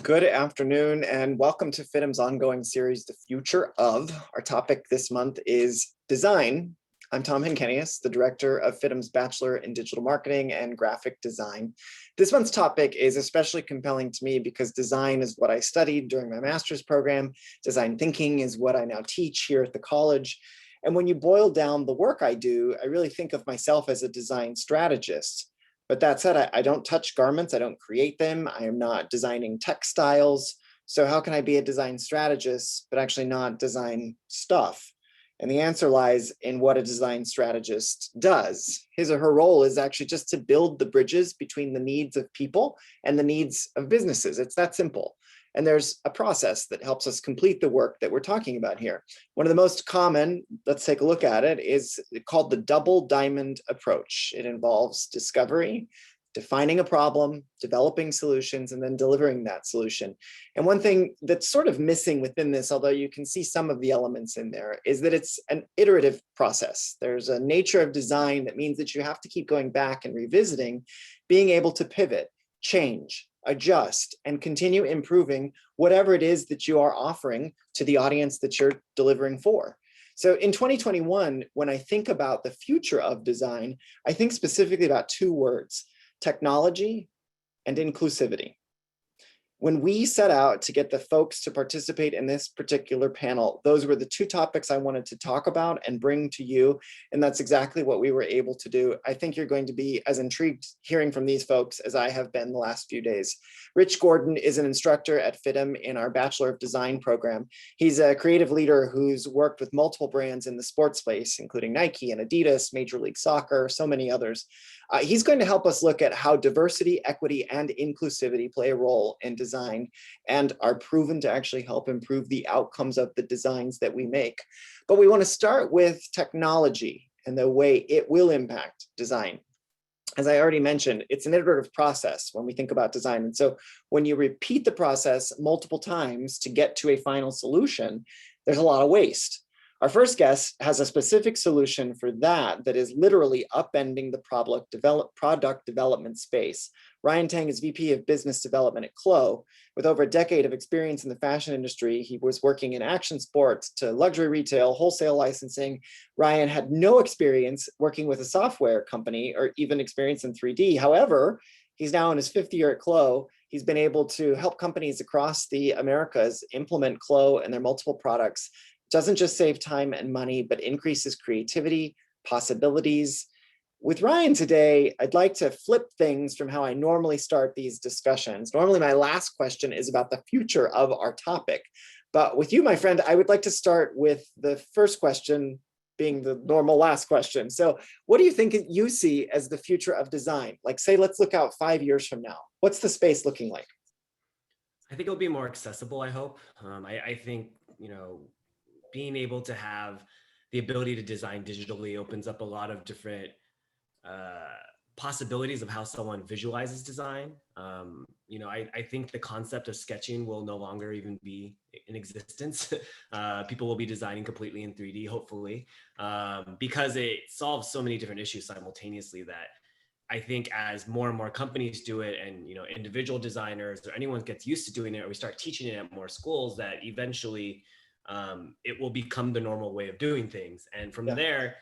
Good afternoon and welcome to fidm's ongoing series, The Future of. Our topic this month is design. I'm Tom Henkenius, the director of fidm's Bachelor in Digital Marketing and Graphic Design. This month's topic is especially compelling to me because design is what I studied during my master's program. Design thinking is what I now teach here at the college. And when you boil down the work I do, I really think of myself as a design strategist. But that said, I don't touch garments, I don't create them, I am not designing textiles. So how can I be a design strategist, but actually not design stuff? And the answer lies in what a design strategist does. His or her role is actually just to build the bridges between the needs of people and the needs of businesses. It's that simple. And there's a process that helps us complete the work that we're talking about here. One of the most common, let's take a look at it, is called the double diamond approach. It involves discovery, defining a problem, developing solutions, and then delivering that solution. And one thing that's sort of missing within this, although you can see some of the elements in there, is that it's an iterative process. There's a nature of design that means that you have to keep going back and revisiting, being able to pivot, change, adjust, and continue improving whatever it is that you are offering to the audience that you're delivering for. So in 2021, when I think about the future of design, I think specifically about two words: technology and inclusivity. When we set out to get the folks to participate in this particular panel, those were the two topics I wanted to talk about and bring to you. And that's exactly what we were able to do. I think you're going to be as intrigued hearing from these folks as I have been the last few days. Rich Gordon is an instructor at fidm in our Bachelor of Design program. He's a creative leader who's worked with multiple brands in the sports space, including Nike and Adidas, Major League Soccer, so many others. He's going to help us look at how diversity, equity, and inclusivity play a role in design and are proven to actually help improve the outcomes of the designs that we make. But we want to start with technology and the way it will impact design. As I already mentioned, it's an iterative process when we think about design. And so when you repeat the process multiple times to get to a final solution, there's a lot of waste. Our first guest has a specific solution for that is literally upending the product development space. Ryan Tang is VP of Business Development at Clo. With over a decade of experience in the fashion industry, he was working in action sports to luxury retail, wholesale licensing. Ryan had no experience working with a software company or even experience in 3D. However, he's now in his fifth year at Clo. He's been able to help companies across the Americas implement Clo and their multiple products. Doesn't just save time and money, but increases creativity, possibilities. With Ryan today, I'd like to flip things from how I normally start these discussions. Normally, my last question is about the future of our topic. But with you, my friend, I would like to start with the first question being the normal last question. So what do you think you see as the future of design? Like, say, let's look out 5 years from now. What's the space looking like? I think it'll be more accessible, I hope. I think, being able to have the ability to design digitally opens up a lot of different possibilities of how someone visualizes design. I think the concept of sketching will no longer even be in existence. People will be designing completely in 3D, hopefully, because it solves so many different issues simultaneously that I think as more and more companies do it and, individual designers or anyone gets used to doing it, or we start teaching it at more schools, that eventually it will become the normal way of doing things. And from there,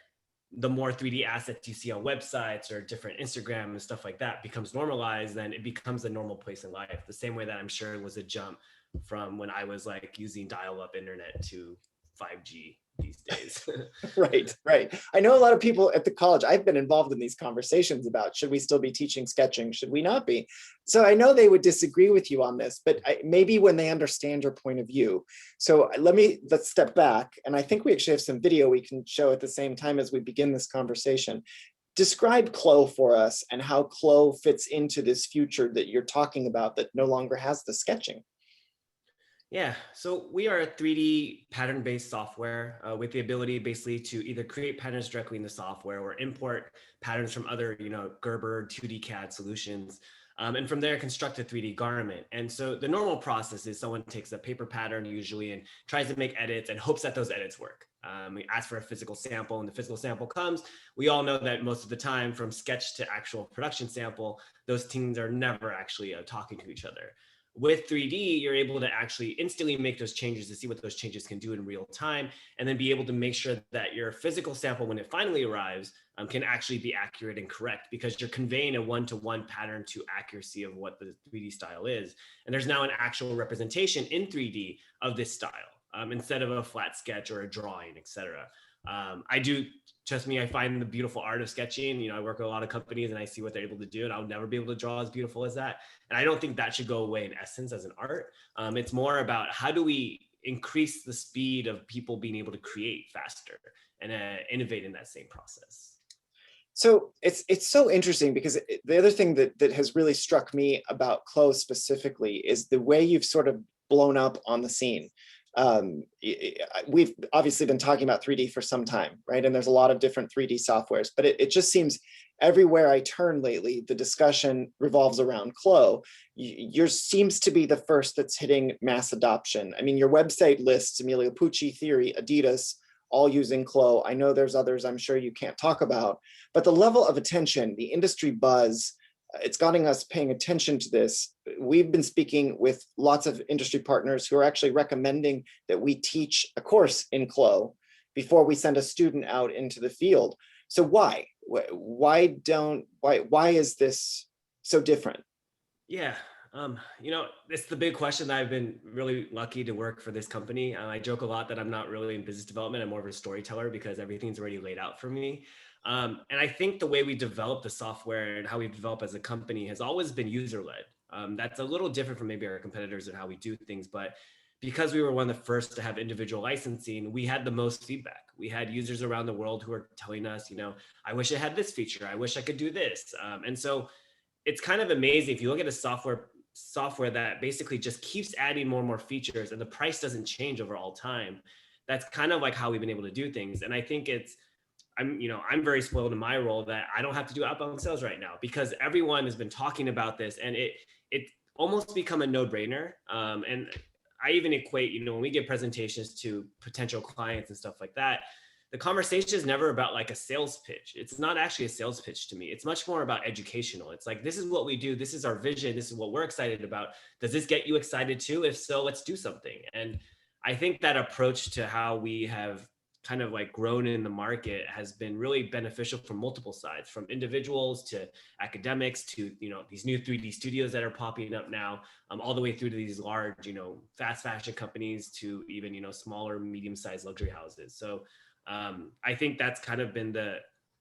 the more 3D assets you see on websites or different Instagram and stuff like that becomes normalized, then it becomes a normal place in life. The same way that I'm sure it was a jump from when I was like using dial-up internet to 5G these days. Right. I know a lot of people at the college, I've been involved in these conversations about, should we still be teaching sketching? Should we not be? So I know they would disagree with you on this, but maybe when they understand your point of view. So let's step back. And I think we actually have some video we can show at the same time as we begin this conversation. Describe Clo for us and how Clo fits into this future that you're talking about that no longer has the sketching. Yeah, so we are a 3D pattern-based software with the ability basically to either create patterns directly in the software or import patterns from other, Gerber 2D CAD solutions. And from there, construct a 3D garment. And so the normal process is someone takes a paper pattern usually and tries to make edits and hopes that those edits work. We ask for a physical sample and the physical sample comes. We all know that most of the time from sketch to actual production sample, those teams are never actually talking to each other. With 3D, you're able to actually instantly make those changes to see what those changes can do in real time, and then be able to make sure that your physical sample, when it finally arrives, can actually be accurate and correct, because you're conveying a one-to-one pattern to accuracy of what the 3D style is. And there's now an actual representation in 3D of this style, instead of a flat sketch or a drawing, etc. I do, trust me, I find the beautiful art of sketching. I work with a lot of companies and I see what they're able to do, and I'll never be able to draw as beautiful as that. And I don't think that should go away in essence as an art. It's more about how do we increase the speed of people being able to create faster and innovate in that same process. So it's so interesting, because the other thing that has really struck me about clothes specifically is the way you've sort of blown up on the scene. We've obviously been talking about 3D for some time, right? And there's a lot of different 3D softwares, but it just seems everywhere I turn lately, the discussion revolves around Clo. Yours seems to be the first that's hitting mass adoption. I mean, your website lists Emilio Pucci, Theory, Adidas, all using Clo. I know there's others I'm sure you can't talk about, but the level of attention, the industry buzz, it's gotten us paying attention to this. We've been speaking with lots of industry partners who are actually recommending that we teach a course in Clo before we send a student out into the field. So why is this so different? Yeah. It's the big question that I've been really lucky to work for this company. I joke a lot that I'm not really in business development. I'm more of a storyteller because everything's already laid out for me. And I think the way we develop the software and how we develop as a company has always been user-led. That's a little different from maybe our competitors and how we do things, but because we were one of the first to have individual licensing, we had the most feedback. We had users around the world who were telling us, I wish I had this feature. I wish I could do this. And so it's kind of amazing if you look at a software that basically just keeps adding more and more features and the price doesn't change over all time. That's kind of like how we've been able to do things. And I think I'm very spoiled in my role that I don't have to do outbound sales right now because everyone has been talking about this, and it almost become a no-brainer. And I even equate, when we give presentations to potential clients and stuff like that, the conversation is never about like a sales pitch. It's not actually a sales pitch to me. It's much more about educational. It's like, this is what we do. This is our vision. This is what we're excited about. Does this get you excited too? If so, let's do something. And I think that approach to how we have kind of like grown in the market has been really beneficial from multiple sides, from individuals to academics to, these new 3D studios that are popping up now, all the way through to these large, fast fashion companies to even, smaller, medium-sized luxury houses. So I think that's kind of been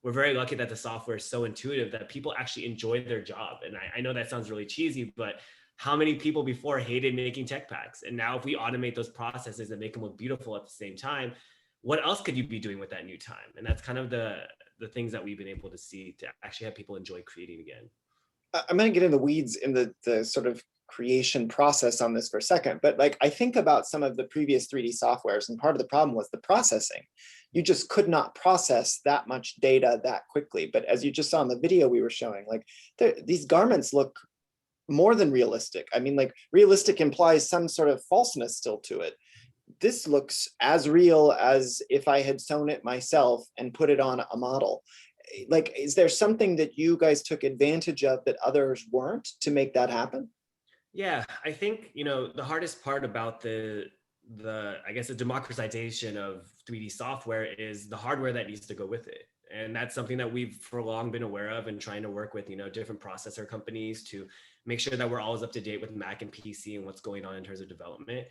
we're very lucky that the software is so intuitive that people actually enjoy their job. And I know that sounds really cheesy, but how many people before hated making tech packs? And now if we automate those processes and make them look beautiful at the same time, what else could you be doing with that new time? And that's kind of the things that we've been able to see to actually have people enjoy creating again. I'm going to get in the weeds in the sort of creation process on this for a second, but like I think about some of the previous 3D softwares, and part of the problem was the processing. You just could not process that much data that quickly. But as you just saw in the video we were showing, like these garments look more than realistic. I mean, like realistic implies some sort of falseness still to it. This looks as real as if I had sewn it myself and put it on a model. Like, is there something that you guys took advantage of that others weren't to make that happen? Yeah, I think, the hardest part about I guess the democratization of 3D software is the hardware that needs to go with it. And that's something that we've for long been aware of and trying to work with, different processor companies to make sure that we're always up to date with Mac and PC and what's going on in terms of development.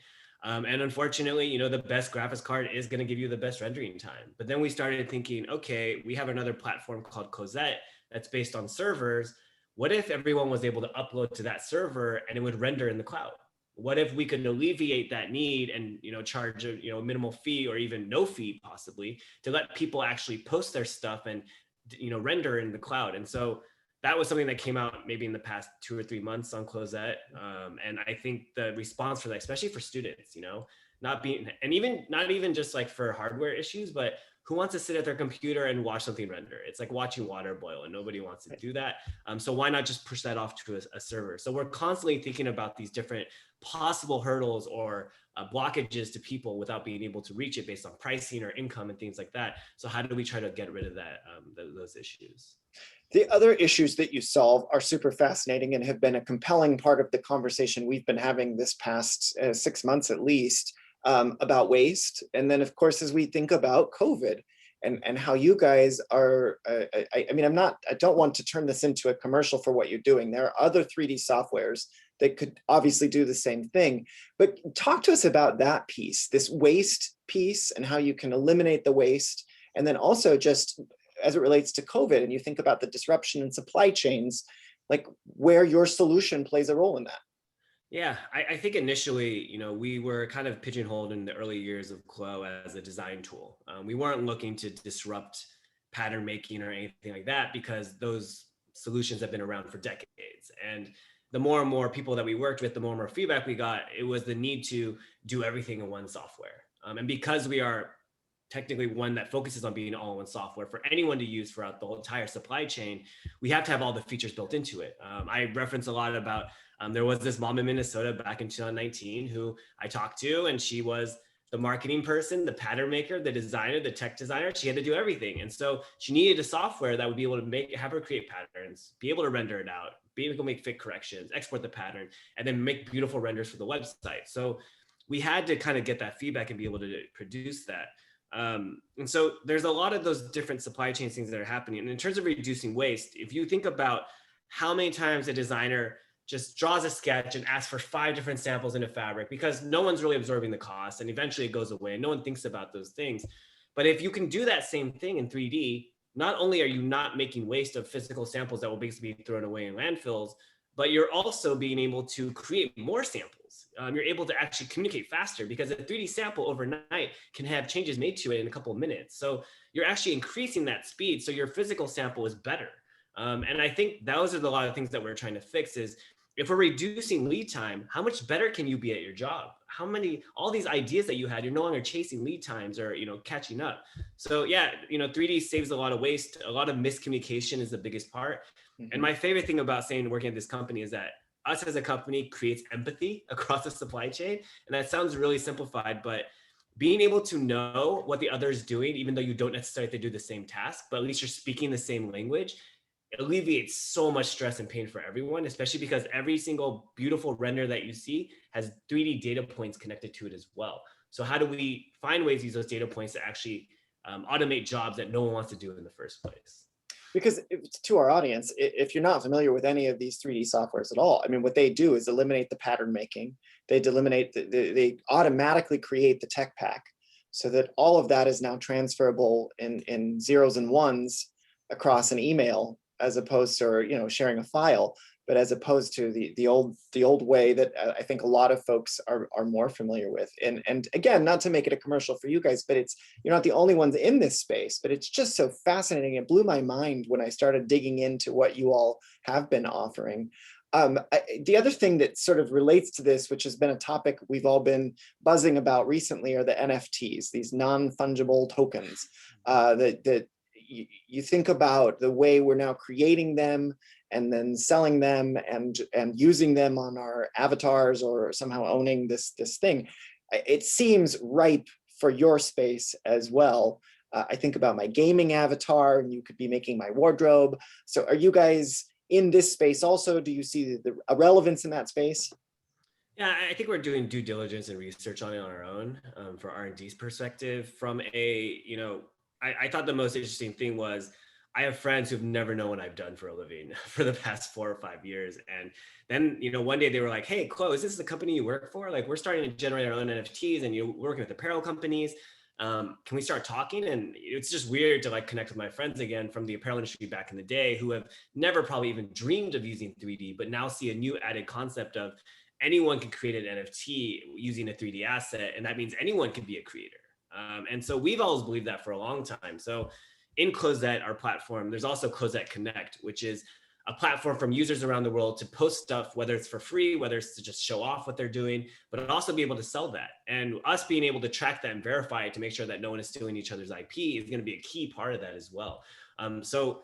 And unfortunately, the best graphics card is going to give you the best rendering time. But then we started thinking, okay, we have another platform called Cosette that's based on servers. What if everyone was able to upload to that server and it would render in the cloud? What if we could alleviate that need and charge a minimal fee or even no fee possibly to let people actually post their stuff and render in the cloud? And so that was something that came out maybe in the past 2 or 3 months on Closette. And I think the response for that, especially for students, not even just like for hardware issues, but who wants to sit at their computer and watch something render? It's like watching water boil and nobody wants to do that. So why not just push that off to a server? So we're constantly thinking about these different possible hurdles or blockages to people without being able to reach it based on pricing or income and things like that. So how do we try to get rid of those issues? The other issues that you solve are super fascinating and have been a compelling part of the conversation we've been having this past 6 months at least, about waste. And then, of course, as we think about COVID and how you guys are, I mean, I don't want to turn this into a commercial for what you're doing. There are other 3D softwares that could obviously do the same thing. But talk to us about that piece, this waste piece, and how you can eliminate the waste. And then also just as it relates to COVID, and you think about the disruption in supply chains, like where your solution plays a role in that. Yeah, I think initially, we were kind of pigeonholed in the early years of Clo as a design tool. We weren't looking to disrupt pattern making or anything like that because those solutions have been around for decades. And the more and more people that we worked with, the more and more feedback we got, it was the need to do everything in one software. And because we are technically one that focuses on being all-in-one software for anyone to use throughout the whole entire supply chain, we have to have all the features built into it. I reference a lot about, there was this mom in Minnesota back in 2019 who I talked to, and she was the marketing person, the pattern maker, the designer, the tech designer. She had to do everything. And so she needed a software that would be able to have her create patterns, be able to render it out, be able to make fit corrections, export the pattern, and then make beautiful renders for the website. So we had to kind of get that feedback and be able to produce that. And so there's a lot of those different supply chain things that are happening. And in terms of reducing waste, if you think about how many times a designer just draws a sketch and asks for 5 different samples in a fabric because no one's really absorbing the cost and eventually it goes away and no one thinks about those things. But if you can do that same thing in 3D, not only are you not making waste of physical samples that will basically be thrown away in landfills, but you're also being able to create more samples. You're able to actually communicate faster because a 3D sample overnight can have changes made to it in a couple of minutes. So you're actually increasing that speed. So your physical sample is better. And I think those are a lot of things that we're trying to fix is if we're reducing lead time, how much better can you be at your job? All these ideas that you had, you're no longer chasing lead times or, catching up. So yeah, 3D saves a lot of waste. A lot of miscommunication is the biggest part. And my favorite thing about working at this company is that us as a company creates empathy across the supply chain. And that sounds really simplified, but being able to know what the other is doing, even though you don't necessarily have to do the same task, but at least you're speaking the same language, it alleviates so much stress and pain for everyone, especially because every single beautiful render that you see has 3D data points connected to it as well. So how do we find ways to use those data points to actually automate jobs that no one wants to do in the first place? Because to our audience, if you're not familiar with any of these 3D softwares at all, I mean, what they do is eliminate the pattern making. They they automatically create the tech pack so that all of that is now transferable in zeros and ones across an email, as opposed to, sharing a file, but as opposed to the old way that I think a lot of folks are more familiar with. And again, not to make it a commercial for you guys, but you're not the only ones in this space, but it's just so fascinating. It blew my mind when I started digging into what you all have been offering. The other thing that sort of relates to this, which has been a topic we've all been buzzing about recently, are the NFTs, these non-fungible tokens that you think about the way we're now creating them and then selling them and using them on our avatars or somehow owning this thing. It seems ripe for your space as well. I think about my gaming avatar, and you could be making my wardrobe. So are you guys in this space also? Do you see a relevance in that space? Yeah, I think we're doing due diligence and research on it on our own for R&D's perspective. From I thought the most interesting thing was I have friends who've never known what I've done for a living for the past 4 or 5 years. And then, one day they were like, hey, Chloe, is this the company you work for? Like, we're starting to generate our own NFTs and you're working with apparel companies. Can we start talking? And it's just weird to connect with my friends again from the apparel industry back in the day who have never probably even dreamed of using 3D, but now see a new added concept of anyone can create an NFT using a 3D asset. And that means anyone can be a creator. And so we've always believed that for a long time. So in Closet, our platform, there's also Closet Connect, which is a platform from users around the world to post stuff, whether it's for free, whether it's to just show off what they're doing, but also be able to sell that. And us being able to track that and verify it to make sure that no one is stealing each other's IP is going to be a key part of that as well. So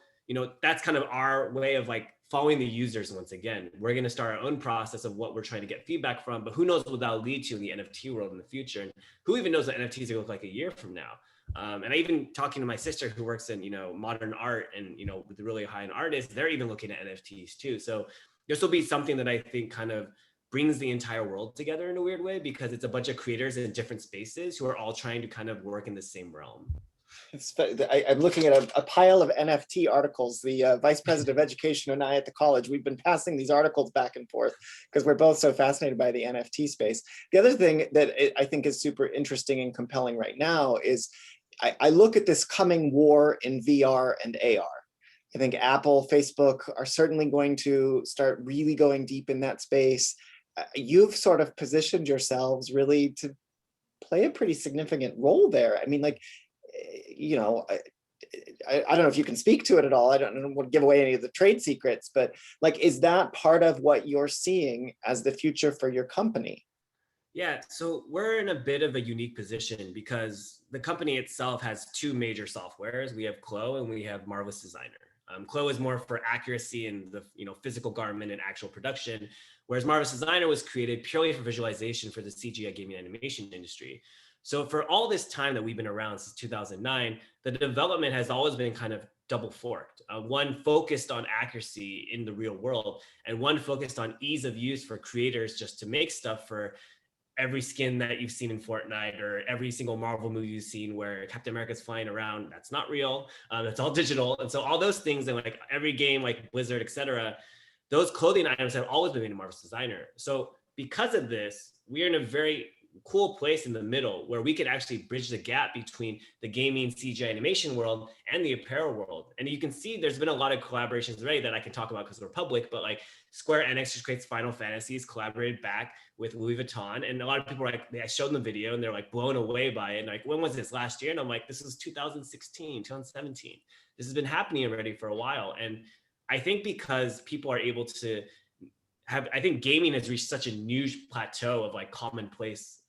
that's kind of our way of following the users. Once again, we're going to start our own process of what we're trying to get feedback from, but who knows what that'll lead to in the NFT world in the future, and who even knows what NFTs are going to look like a year from now. And I even talking to my sister who works in, modern art and, with the really high-end artists, they're even looking at NFTs too. So this will be something that I think kind of brings the entire world together in a weird way, because it's a bunch of creators in different spaces who are all trying to kind of work in the same realm. I'm looking at a pile of NFT articles. The vice president of education and I at the college, we've been passing these articles back and forth because we're both so fascinated by the NFT space. The other thing that I think is super interesting and compelling right now is I look at this coming war in VR and AR. I think Apple, Facebook are certainly going to start really going deep in that space. You've sort of positioned yourselves really to play a pretty significant role there. I mean, like, I don't know if you can speak to it at all. I don't want to give away any of the trade secrets, but like, is that part of what you're seeing as the future for your company? Yeah, so we're in a bit of a unique position because the company itself has two major softwares. We have Clo and we have Marvelous Designer. Clo is more for accuracy in the physical garment and actual production, whereas Marvelous Designer was created purely for visualization for the CGI gaming animation industry. So for all this time that we've been around since 2009, the development has always been kind of double forked. One focused on accuracy in the real world, and one focused on ease of use for creators just to make stuff for every skin that you've seen in Fortnite or every single Marvel movie you've seen where Captain America's flying around. That's not real. It's all digital. And so all those things, and like every game like Blizzard, etc., those clothing items have always been made in Marvel's Designer. So because of this, we are in a very cool place in the middle where we can actually bridge the gap between the gaming CGI animation world and the apparel world. And you can see there's been a lot of collaborations already that I can talk about because we're public, but like Square Enix just creates Final Fantasies, collaborated back with Louis Vuitton. And a lot of people are like, I showed them the video and they're like blown away by it. And like, when was this, last year? And I'm like, this is 2016, 2017. This has been happening already for a while. And I think because people are able to I think gaming has reached such a new plateau of like commonplace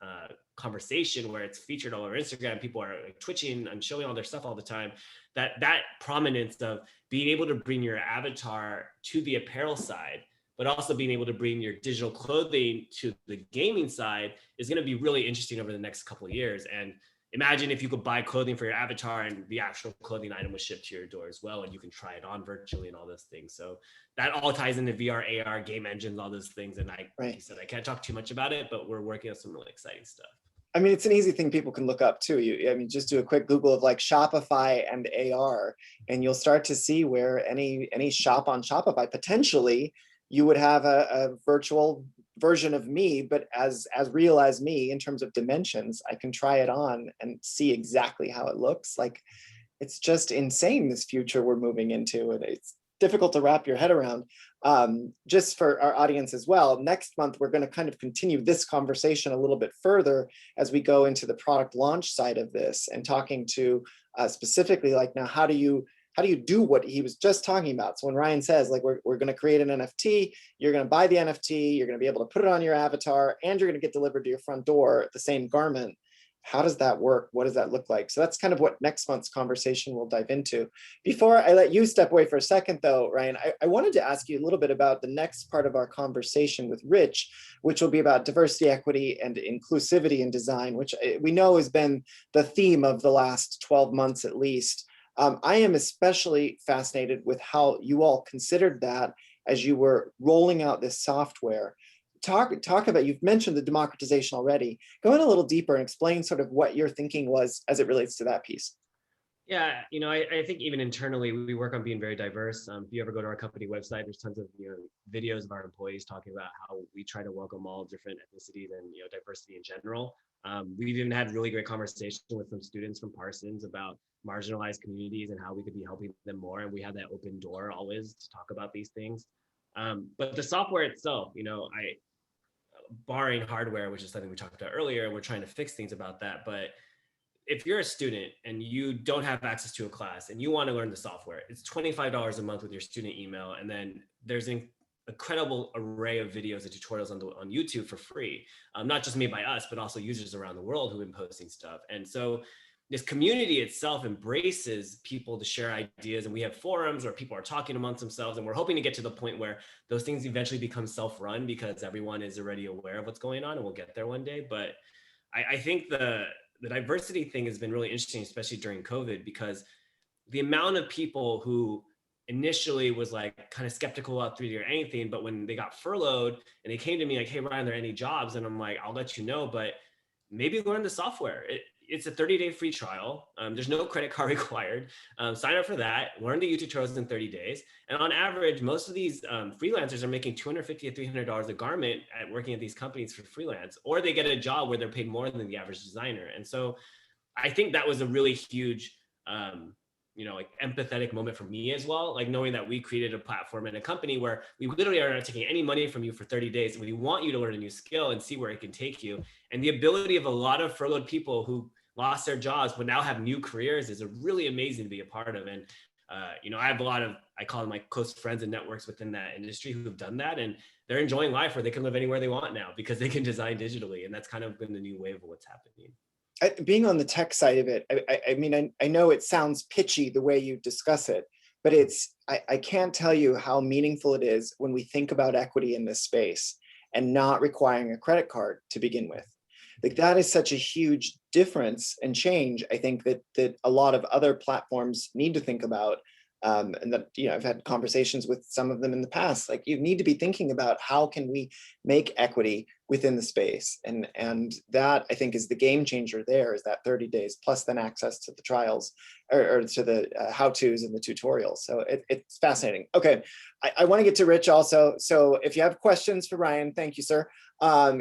conversation where it's featured all over Instagram. People are like twitching and showing all their stuff all the time. That prominence of being able to bring your avatar to the apparel side, but also being able to bring your digital clothing to the gaming side is going to be really interesting over the next couple of years. And imagine if you could buy clothing for your avatar and the actual clothing item was shipped to your door as well, and you can try it on virtually and all those things. So that all ties into VR, AR, game engines, all those things. And like you said, I can't talk too much about it, but we're working on some really exciting stuff. I mean, it's an easy thing people can look up too. I mean, just do a quick Google of like Shopify and AR, and you'll start to see where any shop on Shopify, potentially you would have a virtual version of me, but as real as me in terms of dimensions. I can try it on and see exactly how it looks. Like, it's just insane, this future we're moving into, and it's difficult to wrap your head around. Just for our audience as well, next month we're going to kind of continue this conversation a little bit further as we go into the product launch side of this, and talking to specifically like, now how do you do what he was just talking about? So when Ryan says like, we're going to create an NFT, you're going to buy the NFT, you're going to be able to put it on your avatar, and you're going to get delivered to your front door the same garment. How does that work? What does that look like? So that's kind of what next month's conversation will dive into. Before I let you step away for a second though, Ryan, I wanted to ask you a little bit about the next part of our conversation with Rich, which will be about diversity, equity, and inclusivity in design, which we know has been the theme of the last 12 months at least. I am especially fascinated with how you all considered that as you were rolling out this software. Talk about, you've mentioned the democratization already. Go in a little deeper and explain sort of what your thinking was as it relates to that piece. Yeah, I think even internally, we work on being very diverse. If you ever go to our company website, there's tons of videos of our employees talking about how we try to welcome all different ethnicities and diversity in general. We've even had really great conversations with some students from Parsons about marginalized communities and how we could be helping them more. And we have that open door always to talk about these things. But the software itself, barring hardware, which is something we talked about earlier, we're trying to fix things about that. But if you're a student and you don't have access to a class and you want to learn the software, it's $25 a month with your student email. And then there's an incredible array of videos and tutorials on YouTube for free, not just made by us, but also users around the world who've been posting stuff. And so this community itself embraces people to share ideas, and we have forums where people are talking amongst themselves, and we're hoping to get to the point where those things eventually become self-run because everyone is already aware of what's going on, and we'll get there one day. But I think the the diversity thing has been really interesting, especially during COVID, because the amount of people who initially was like kind of skeptical about 3D or anything, but when they got furloughed and they came to me like, hey, Ryan, are there any jobs? And I'm like, I'll let you know, but maybe learn the software. It's a 30-day free trial. There's no credit card required. Sign up for that, learn the YouTube tutorials in 30 days. And on average, most of these freelancers are making $250 to $300 a garment at working at these companies for freelance, or they get a job where they're paid more than the average designer. And so I think that was a really huge, like empathetic moment for me as well. Like knowing that we created a platform and a company where we literally are not taking any money from you for 30 days. And we want you to learn a new skill and see where it can take you. And the ability of a lot of furloughed people who lost their jobs but now have new careers is a really amazing to be a part of. And I have a lot of, I call them my close friends and networks within that industry who've done that, and they're enjoying life where they can live anywhere they want now because they can design digitally. And that's kind of been the new wave of what's happening. Being on the tech side of it, I mean, I know it sounds pitchy the way you discuss it, but I can't tell you how meaningful it is when we think about equity in this space and not requiring a credit card to begin with. Like that is such a huge difference and change, I think, that a lot of other platforms need to think about. And that, I've had conversations with some of them in the past, like you need to be thinking about how can we make equity within the space. And that I think is the game changer there, is that 30 days plus then access to the trials or to the how-tos and the tutorials. So it's fascinating. Okay, I want to get to Rich also. So if you have questions for Ryan, thank you, sir.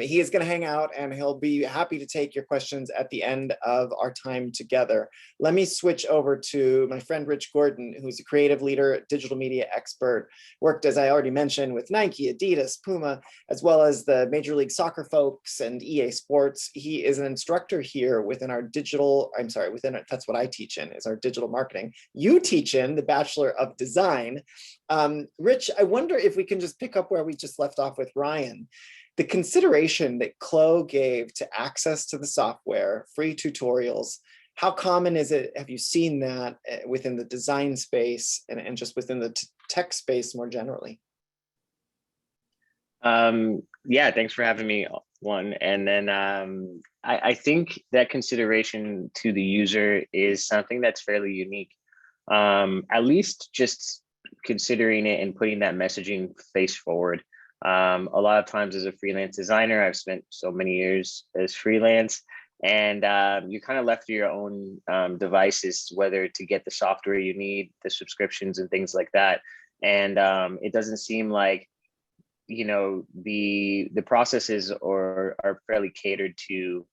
He is going to hang out and he'll be happy to take your questions at the end of our time together. Let me switch over to my friend Rich Gordon, who's a creative leader, digital media expert, worked, as I already mentioned, with Nike, Adidas, Puma, as well as the Major League Soccer folks and EA Sports. He is an instructor here within our that's what I teach in, is our digital marketing. You teach in the Bachelor of Design. Rich, I wonder if we can just pick up where we just left off with Ryan. The consideration that Chloe gave to access to the software, free tutorials, how common is it? Have you seen that within the design space and just within the tech space more generally? Yeah, thanks for having me, one. And then I think that consideration to the user is something that's fairly unique. At least just considering it and putting that messaging face forward. A lot of times as a freelance designer, I've spent so many years as freelance, and you're kind of left to your own devices, whether to get the software you need, the subscriptions and things like that. And it doesn't seem like, the processes are fairly catered to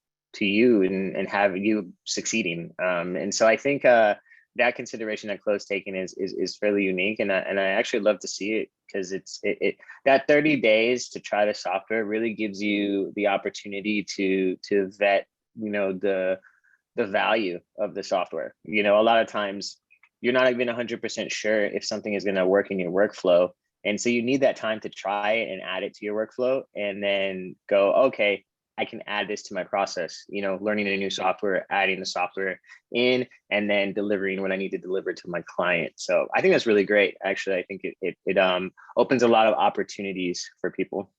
you and have you succeeding. And so I think that consideration that Chloe's taken is fairly unique, and I actually love to see it, because it that 30 days to try the software really gives you the opportunity to vet the value of the software. A lot of times you're not even 100% sure if something is going to work in your workflow, and so you need that time to try it and add it to your workflow, and then go, okay, I can add this to my process, learning a new software, adding the software in, and then delivering when I need to deliver to my client. So I think that's really great. Actually, I think it opens a lot of opportunities for people.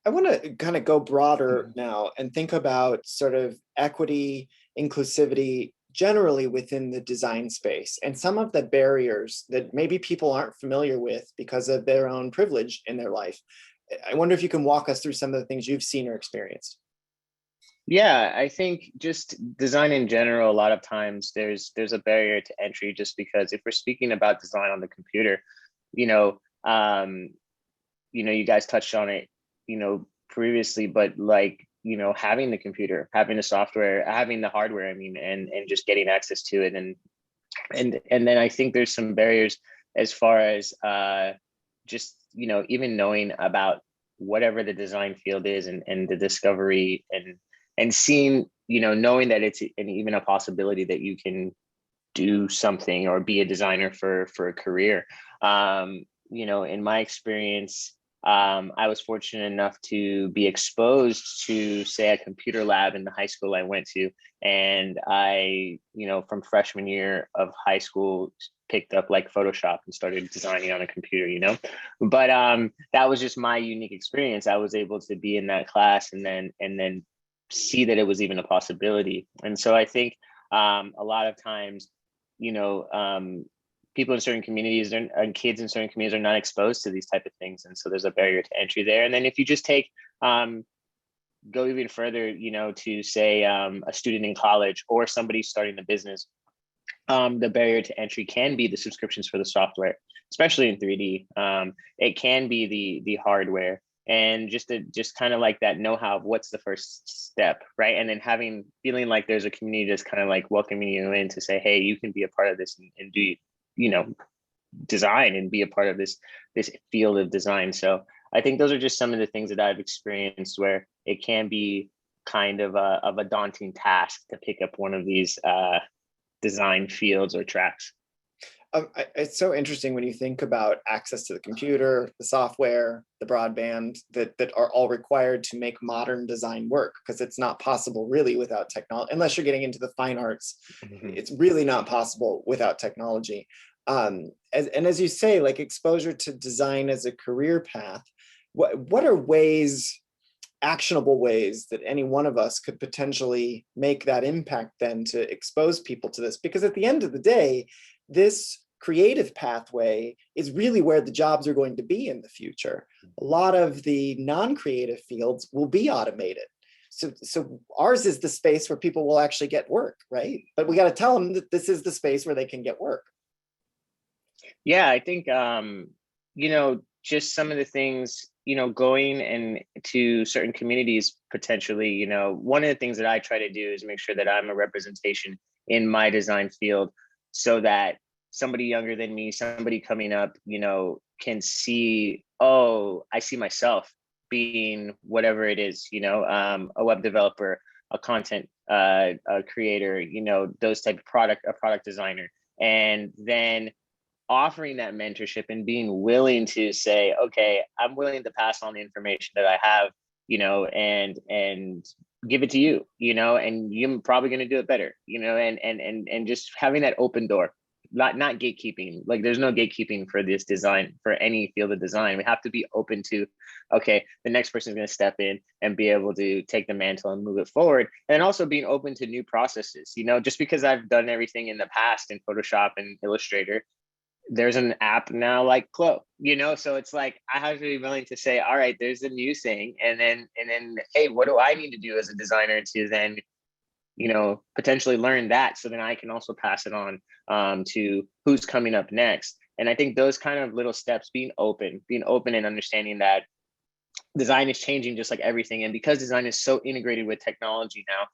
I want to kind of go broader now and think about sort of equity, inclusivity generally within the design space, and some of the barriers that maybe people aren't familiar with because of their own privilege in their life. I wonder if you can walk us through some of the things you've seen or experienced. Yeah, I think just design in general, a lot of times there's a barrier to entry, just because if we're speaking about design on the computer, you guys touched on it, previously, but like, having the computer, having the software, having the hardware, and just getting access to it. And then I think there's some barriers as far as just, even knowing about whatever the design field is, and the discovery and seeing, knowing that it's even a possibility that you can do something or be a designer for a career. In my experience, I was fortunate enough to be exposed to, say, a computer lab in the high school I went to. And I, from freshman year of high school, picked up like Photoshop and started designing on a computer, But that was just my unique experience. I was able to be in that class and then see that it was even a possibility. And so I think a lot of times, people in certain communities and kids in certain communities are not exposed to these type of things. And so there's a barrier to entry there. And then if you just take, go even further, to say a student in college or somebody starting the business, the barrier to entry can be the subscriptions for the software, especially in 3D. It can be the hardware, and just kind of like that know-how of what's the first step, right? And then feeling like there's a community that's kind of like welcoming you in to say, hey, you can be a part of this and do, design and be a part of this field of design. So I think those are just some of the things that I've experienced where it can be kind of a daunting task to pick up one of these design fields or tracks. It's so interesting when you think about access to the computer, the software, the broadband that are all required to make modern design work, because it's not possible really without technology, unless you're getting into the fine arts. It's really not possible without technology. As you say, like exposure to design as a career path, what are actionable ways that any one of us could potentially make that impact then to expose people to this? Because at the end of the day, this creative pathway is really where the jobs are going to be in the future. A lot of the non-creative fields will be automated. So ours is the space where people will actually get work, right? But we got to tell them that this is the space where they can get work. Yeah, I think, just some of the things, going and to certain communities potentially, one of the things that I try to do is make sure that I'm a representation in my design field so that somebody younger than me, somebody coming up, can see, oh, I see myself being whatever it is, a web developer, a content a creator, those type of a product designer. And then offering that mentorship and being willing to say, okay, I'm willing to pass on the information that I have, and give it to you, and you're probably going to do it better, and just having that open door, not gatekeeping. Like there's no gatekeeping for this design, for any field of design. We have to be open to, okay, the next person is going to step in and be able to take the mantle and move it forward. And also being open to new processes, just because I've done everything in the past in Photoshop and Illustrator, there's an app now like Clo, so it's like I have to be willing to say, all right, there's a new thing, and then hey, what do I need to do as a designer to then potentially learn that, so then I can also pass it on to who's coming up next. And I think those kind of little steps, being open and understanding that design is changing just like everything, and because design is so integrated with technology now,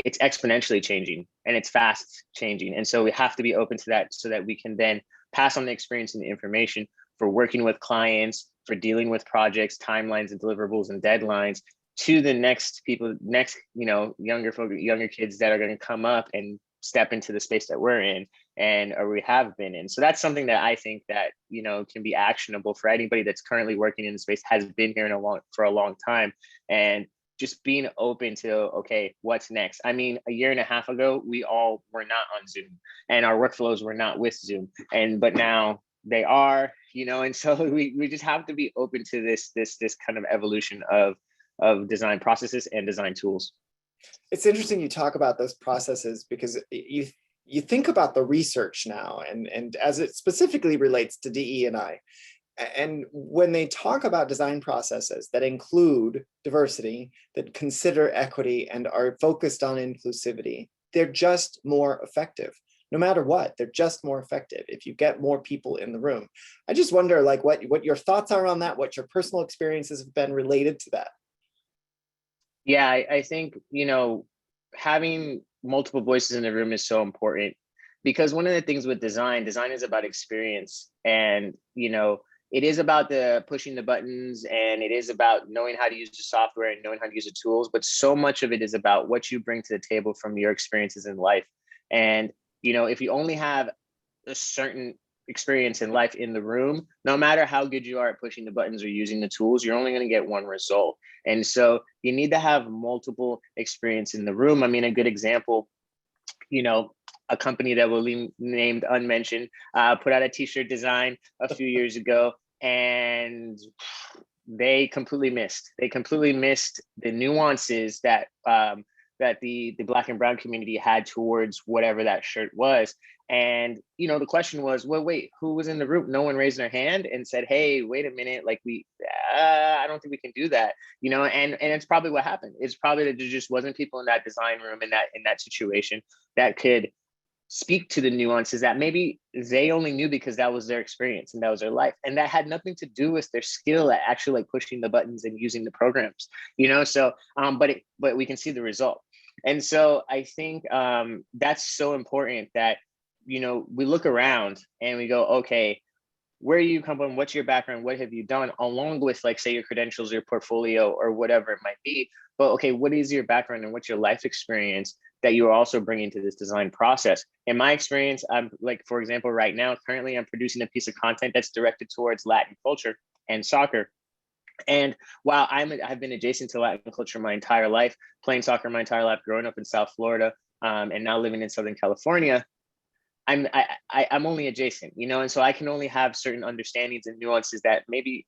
it's exponentially changing and it's fast changing. And so we have to be open to that so that we can then pass on the experience and the information for working with clients, for dealing with projects, timelines and deliverables and deadlines to the next younger kids that are going to come up and step into the space that we're in or we have been in. So that's something that I think that, can be actionable for anybody that's currently working in the space, has been here for a long time, and just being open to, okay, what's next? I mean, a year and a half ago, we all were not on Zoom and our workflows were not with Zoom. But now they are, and so we just have to be open to this kind of evolution of design processes and design tools. It's interesting you talk about those processes, because you think about the research now and as it specifically relates to DE&I. And when they talk about design processes that include diversity, that consider equity and are focused on inclusivity, they're just more effective. No matter what, they're just more effective if you get more people in the room. I just wonder, like, what your thoughts are on that, what your personal experiences have been related to that. Yeah, I think, having multiple voices in the room is so important, because one of the things with design is about experience, and, it is about the pushing the buttons, and it is about knowing how to use the software and knowing how to use the tools. But so much of it is about what you bring to the table from your experiences in life. And, if you only have a certain experience in life in the room, no matter how good you are at pushing the buttons or using the tools, you're only going to get one result. And so you need to have multiple experience in the room. I mean, a good example, a company that will be named unmentioned, put out a t-shirt design a few years ago, and they completely missed. They completely missed the nuances that that the Black and brown community had towards whatever that shirt was. And the question was, well, wait, who was in the room? No one raised their hand and said, hey, wait a minute, like I don't think we can do that. And it's probably what happened. It's probably that there just wasn't people in that design room in that situation that could speak to the nuances that maybe they only knew because that was their experience and that was their life, and that had nothing to do with their skill at actually like pushing the buttons and using the programs. So but we can see the result. And so I think that's so important that we look around and we go, okay, where you come from, what's your background, what have you done, along with like say your credentials, your portfolio, or whatever it might be. But okay, what is your background and what's your life experience that you are also bringing to this design process? In my experience, I'm like, for example, right now, currently I'm producing a piece of content that's directed towards Latin culture and soccer. And while I've been adjacent to Latin culture my entire life, playing soccer my entire life, growing up in South Florida, and now living in Southern California, I'm only adjacent, and so I can only have certain understandings and nuances that maybe,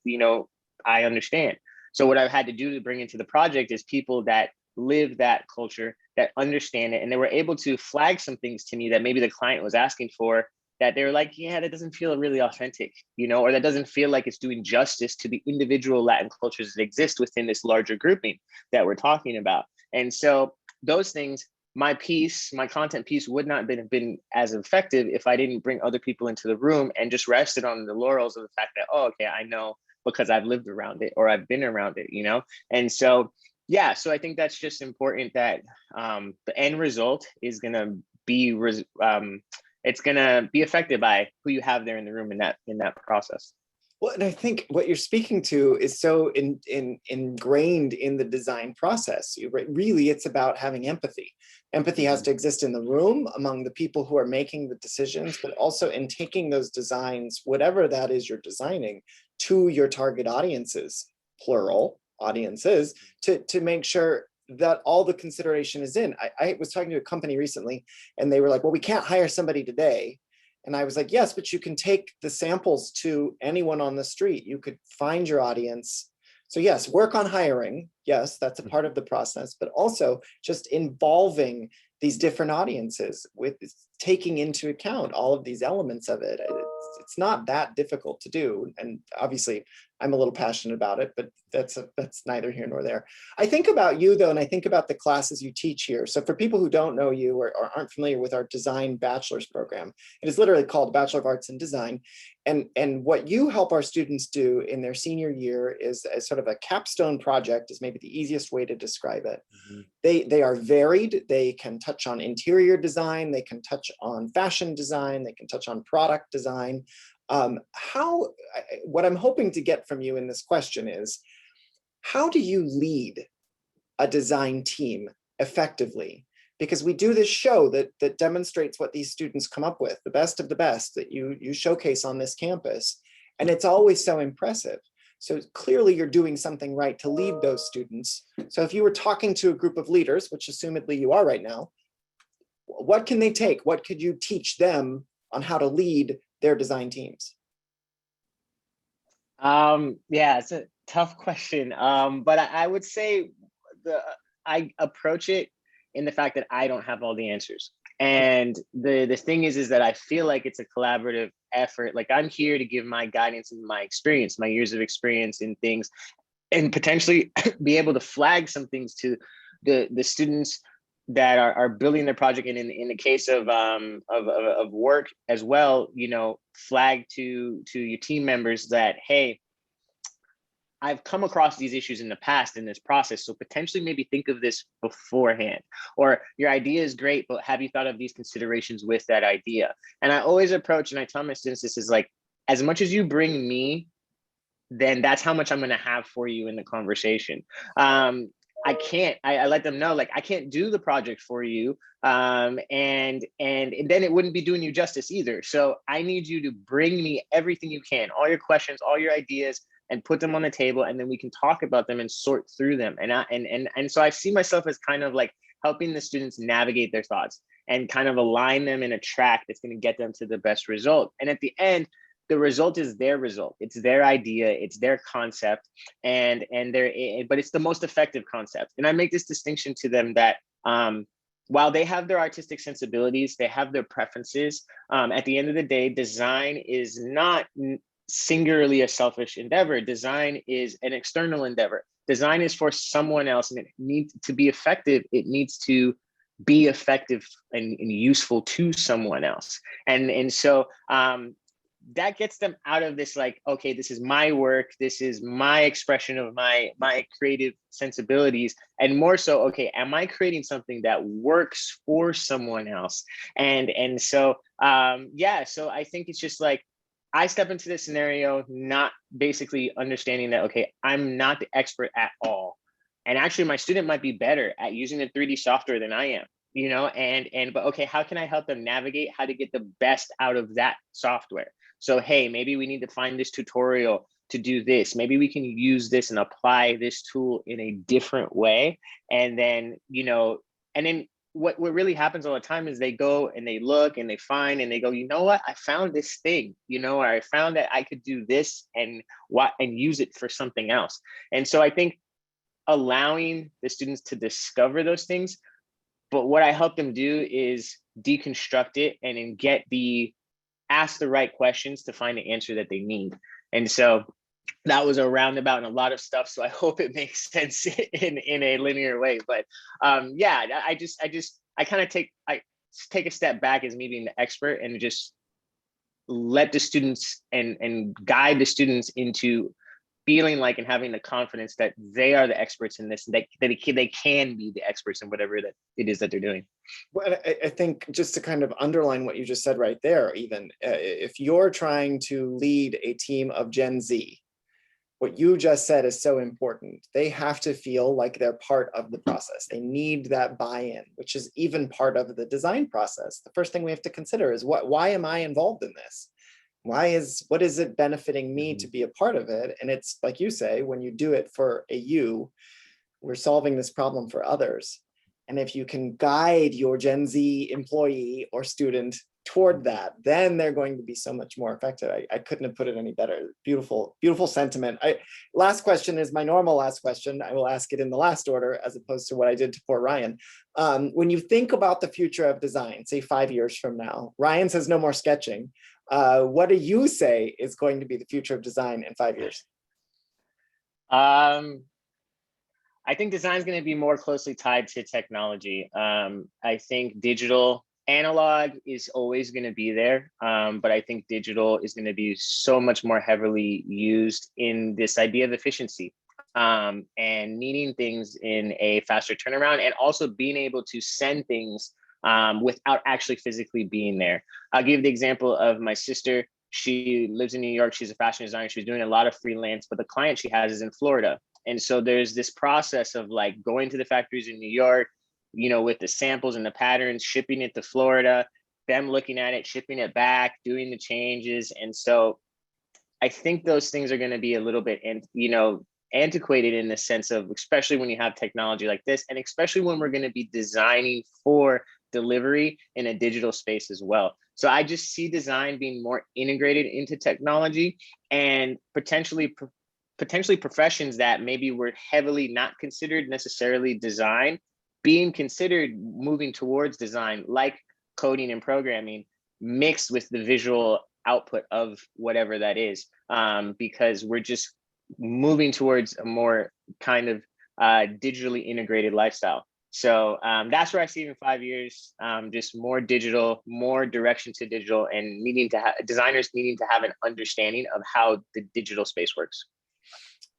I understand. So what I've had to do to bring into the project is people that live that culture, that understand it, and they were able to flag some things to me that maybe the client was asking for, that they were like, yeah, that doesn't feel really authentic, or that doesn't feel like it's doing justice to the individual Latin cultures that exist within this larger grouping that we're talking about. And so those things, my content piece would not have been as effective if I didn't bring other people into the room and just rested on the laurels of the fact that, oh, okay, I know because I've lived around it or I've been around it, And so, yeah, so I think that's just important that the end result is going to be, it's going to be affected by who you have there in the room in that process. Well, and I think what you're speaking to is so ingrained in the design process. Really, it's about having empathy. Empathy has to exist in the room among the people who are making the decisions, but also in taking those designs, whatever that is you're designing, to your target audiences, plural audiences, to make sure that all the consideration is in. I was talking to a company recently, and they were like, well, we can't hire somebody today. And I was like, yes, but you can take the samples to anyone on the street. You could find your audience. So yes, work on hiring. Yes, that's a part of the process, but also just involving these different audiences with taking into account all of these elements of it. It's not that difficult to do. And obviously I'm a little passionate about it, but that's neither here nor there. I think about you though, and I think about the classes you teach here. So for people who don't know you or aren't familiar with our design bachelor's program, it is literally called Bachelor of Arts in Design. And what you help our students do in their senior year is as sort of a capstone project is maybe the easiest way to describe it. Mm-hmm. They are varied. They can touch on interior design. They can touch on fashion design. They can touch on product design. What I'm hoping to get from you in this question is, how do you lead a design team effectively? Because we do this show that demonstrates what these students come up with, the best of the best that you showcase on this campus. And it's always so impressive. So clearly you're doing something right to lead those students. So if you were talking to a group of leaders, which assumedly you are right now, what can they take? What could you teach them on how to lead their design teams? Yeah, it's a tough question. But I would say I approach it in the fact that I don't have all the answers. And the thing is that I feel like it's a collaborative effort. Like I'm here to give my guidance and my experience, my years of experience in things, and potentially be able to flag some things to the students that are building their project. And in the case of work as well, flag to your team members that, hey, I've come across these issues in the past in this process. So potentially maybe think of this beforehand, or your idea is great, but have you thought of these considerations with that idea? And I always approach, and I tell my students, this is like, as much as you bring me, then that's how much I'm going to have for you in the conversation. I let them know, like, I can't do the project for you. And then it wouldn't be doing you justice either. So I need you to bring me everything you can, all your questions, all your ideas, and put them on the table, and then we can talk about them and sort through them. And so I see myself as kind of like helping the students navigate their thoughts and kind of align them in a track that's going to get them to the best result. And at the end, the result is their result. It's their idea, it's their concept, and but it's the most effective concept. And I make this distinction to them that while they have their artistic sensibilities, they have their preferences. At the end of the day, design is not singularly a selfish endeavor. Design is an external endeavor. Design is for someone else, and it needs to be effective. It needs to be effective and useful to someone else. And so that gets them out of this, like, okay, this is my work, this is my expression of my creative sensibilities, and more so, okay, am I creating something that works for someone else? And so yeah, so I think it's just like, I step into this scenario not basically understanding that, okay, I'm not the expert at all, and actually my student might be better at using the 3D software than I am, you know, but okay, how can I help them navigate how to get the best out of that software? So, hey, maybe we need to find this tutorial to do this. Maybe we can use this and apply this tool in a different way. And then, you know, and then what really happens all the time is they go and they look and they find and they go, you know what, I found this thing, you know, or I found that I could do this and use it for something else. And so I think allowing the students to discover those things, but what I help them do is deconstruct it and then ask the right questions to find the answer that they need. And so that was a roundabout and a lot of stuff. So I hope it makes sense in a linear way. But yeah, I kind of take a step back as me being the expert and just let the students and guide the students into feeling like and having the confidence that they are the experts in this, and that they can be the experts in whatever that it is that they're doing. Well, I think just to kind of underline what you just said right there, even if you're trying to lead a team of Gen Z, what you just said is so important. They have to feel like they're part of the process. They need that buy-in, which is even part of the design process. The first thing we have to consider is why am I involved in this? What is it benefiting me to be a part of it? And it's like you say, when you do it for we're solving this problem for others. And if you can guide your Gen Z employee or student toward that, then they're going to be so much more effective. I couldn't have put it any better. Beautiful, beautiful sentiment. Last question is my normal last question. I will ask it in the last order as opposed to what I did to poor Ryan. When you think about the future of design, say 5 years from now, Ryan says no more sketching. What do you say is going to be the future of design in 5 years? I think design is going to be more closely tied to technology. I think analog is always going to be there, but I think digital is going to be so much more heavily used in this idea of efficiency and needing things in a faster turnaround, and also being able to send things without actually physically being there. I'll give the example of my sister. She lives in New York. She's a fashion designer. She's doing a lot of freelance, but the client she has is in Florida. And so there's this process of like going to the factories in New York, you know, with the samples and the patterns, shipping it to Florida, them looking at it, shipping it back, doing the changes. And so I think those things are going to be a little bit, antiquated in the sense of, especially when you have technology like this, and especially when we're going to be designing for delivery in a digital space as well. So I just see design being more integrated into technology, and potentially professions that maybe were heavily not considered necessarily design, being considered moving towards design, like coding and programming, mixed with the visual output of whatever that is, because we're just moving towards a more kind of digitally integrated lifestyle. So that's where I see it in 5 years, just more digital, more direction to digital, and designers needing to have an understanding of how the digital space works.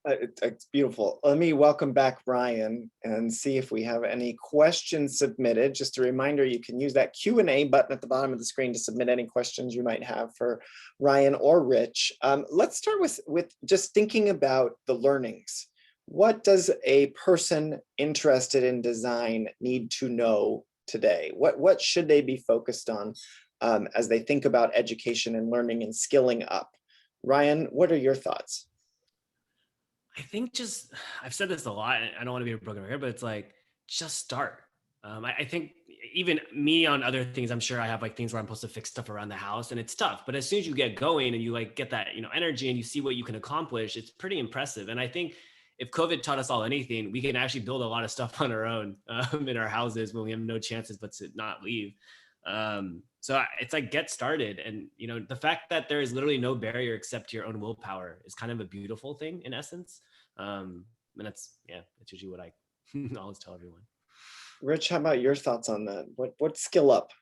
It's beautiful. Let me welcome back Ryan and see if we have any questions submitted. Just a reminder, you can use that Q&A button at the bottom of the screen to submit any questions you might have for Ryan or Rich. Let's start with just thinking about the learnings. What does a person interested in design need to know today? What should they be focused on as they think about education and learning and skilling up? Ryan, what are your thoughts? I think I've said this a lot, and I don't want to be a broken record, but it's like, just start. I think even me on other things, I'm sure I have like things where I'm supposed to fix stuff around the house and it's tough. But as soon as you get going and you like get that, energy and you see what you can accomplish, it's pretty impressive. And I think if COVID taught us all anything, we can actually build a lot of stuff on our own in our houses when we have no chances but to not leave. It's like get started. And, the fact that there is literally no barrier except your own willpower is kind of a beautiful thing in essence. And that's usually what I always tell everyone. Rich, how about your thoughts on that? What skill up?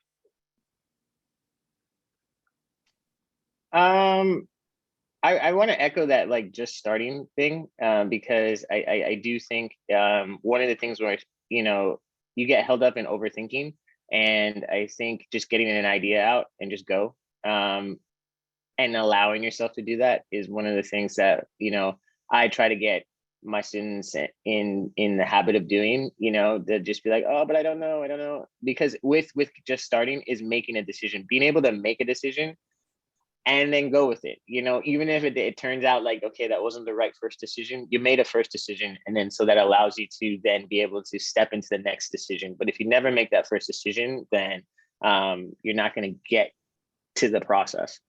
I want to echo that like just starting thing, because I do think one of the things where you get held up in overthinking, and I think just getting an idea out and just go, and allowing yourself to do that is one of the things that I try to get my students in the habit of doing. To just be like, oh, but I don't know, because with just starting is making a decision, being able to make a decision and then go with it. Even if it turns out like, okay, that wasn't the right first decision, you made a first decision, and then so that allows you to then be able to step into the next decision. But if you never make that first decision, then you're not going to get to the process.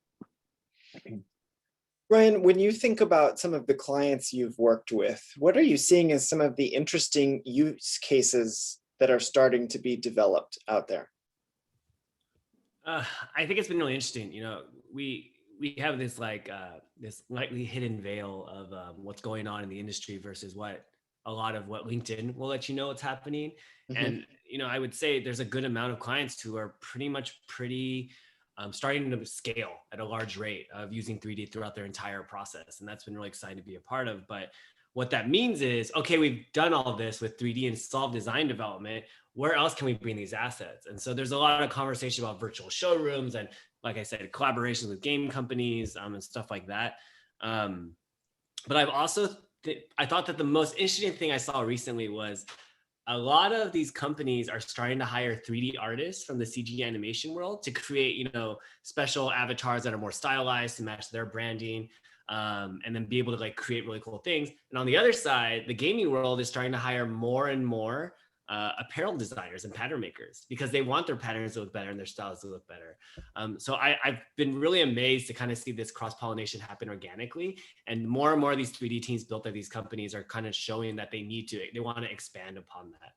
Ryan, when you think about some of the clients you've worked with, what are you seeing as some of the interesting use cases that are starting to be developed out there? I think it's been really interesting. We have this this lightly hidden veil of what's going on in the industry versus what LinkedIn will let you know what's happening. Mm-hmm. And I would say there's a good amount of clients who are pretty starting to scale at a large rate of using 3D throughout their entire process, and that's been really exciting to be a part of. But what that means is, okay, we've done all of this with 3D and solved design development. Where else can we bring these assets? And so there's a lot of conversation about virtual showrooms and, like I said, collaborations with game companies and stuff like that. But I've also, I thought that the most interesting thing I saw recently was a lot of these companies are starting to hire 3D artists from the CG animation world to create, special avatars that are more stylized to match their branding. And then be able to like create really cool things. And on the other side, the gaming world is starting to hire more and more apparel designers and pattern makers because they want their patterns to look better and their styles to look better. So I've been really amazed to kind of see this cross-pollination happen organically, and more of these 3D teams built by these companies are kind of showing that they want to expand upon that.